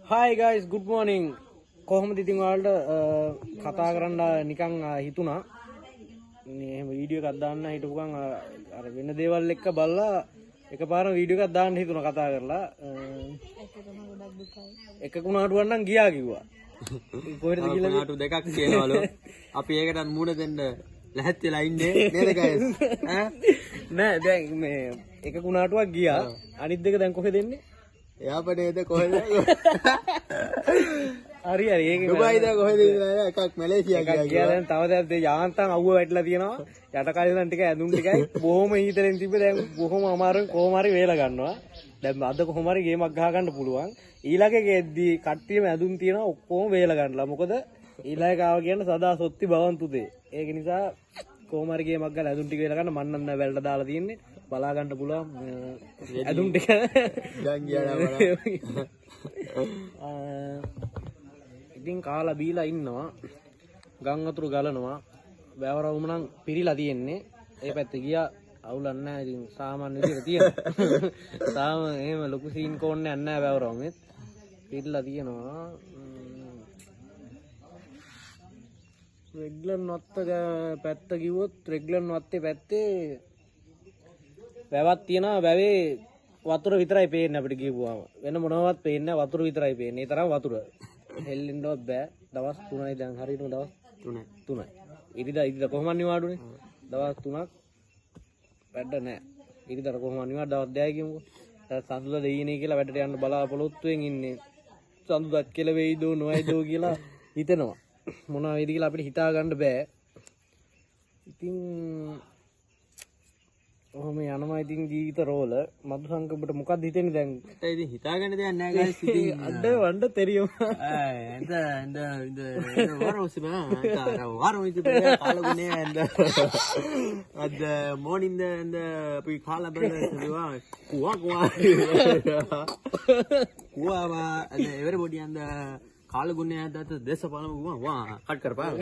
Hi guys, good morning. කොහොමද ඉතින් ඔයාලට කතා කරන්න නිකන් හිතුණා. මේ එහෙම වීඩියෝ එකක් දාන්න හිටපු ගමන් අර වෙන දේවල් එක්ක බලලා එකපාරම වීඩියෝ එකක් දාන්න හිතුණා කතා කරලා. එක කුණාටුවක් නම් ගියා කිව්වා. කොහෙද කියලා කුණාටු දෙකක් කියනවලු. අපි ඒකටත් මූණ දෙන්න ලැහත් වෙලා ඉන්නේ නේද guys? නෑ දැන් මේ එක කුණාටුවක් ගියා. අනිත් දෙක දැන් කොහෙද එන්නේ? එයාපනේද කොහෙද? හරි හරි ඒක දුබයිද කොහෙද ඉඳලා එකක් මැලේසියා ගියා දැන් තව දැන් යාන්තම් අවුව වැටලා තියෙනවා යට කලින් ටික ඇඳුම් ටිකයි බොහොම ඊතලෙන් තිබ්බ දැන් බොහොම අමාරුවෙන් කොහොම හරි වේලා ගන්නවා දැන් අද කොහොම හරි ගේමක් ගහ ගන්න පුළුවන් ඊළඟ එකේදී කට්ටියම ඇඳුම් තියෙනවා ඔක්කොම වේලා ගන්නලා මොකද ඊළඟ ආව කියන්නේ සදා සොත්ති භවන්තු දේ ඒක නිසා කොහොම හරි ගේමක් ගහලා ඇඳුම් ටික වේලා ගන්න මන්න නම් වැල්ට දාලා තියෙන්නේ බලා ගන්න පුළුවන් ඇඳුම් ටික දැන් ගියා ඉතින් කාලා බීලා ඉන්නවා ගම් වතුර ගලනවා වැවරවුම නම් පිරීලා තියෙන්නේ ඒ පැත්තේ ගියා අවුලක් නැහැ ඉතින් සාමාන්‍ය විදිහට තියෙනවා තාම එහෙම ලොකු සීන් කෝන්නේ නැහැ වැවරවුමෙත් පිරීලා තියෙනවා රෙග්ලර් නොත්ත පැත්ත කිව්වොත් රෙග්ලර් නොත්තේ පැත්තේ වැවක් තියෙනවා වැවේ වතුර විතරයි පේන්නේ අපිට කියපුවාම වෙන මොනවත් පේන්නේ නැහැ වතුර විතරයි පේන්නේ ඒ තරම් වතුර හෙල්ලින්නවත් බෑ දවස් 3යි දැන් හරියටම දවස් 3යි ඉරිදා කොහොමද නිවාඩුනේ දවස් 3ක් වැඩ නැහැ ඉරිදා කොහොමද නිවාඩු දවස් 2යි කියමුකෝ සඳුදා දෙයිනේ කියලා වැඩට යන්න බලාපොරොත්තුෙන් ඉන්නේ සඳුදාත් කියලා වෙයිදෝ නොවයිදෝ කියලා හිතෙනවා මොනවා වෙයිද කියලා අපිට හිතා ගන්න බෑ ඉතින් ඔහොම යනවා ඉතින් ජීවිත රෝල මధు සංකප්පට මොකක්ද හිතෙන්නේ දැන් මට ඉතින් හිතා ගන්න දෙයක් නැහැ ගයිස් ඉතින් අඩ වණ්ඩ தெரியும் இந்த வாரோசிமா வாரோசி காலகுனே அந்த அந்த மார்னிங் இந்த போய் கால பண்ண சொல்லுவா குவா குவா குவாமா அந்த எவரிபடி அந்த කාලගුණය අදට දේශපාලන වුණා වා කට් කරපන්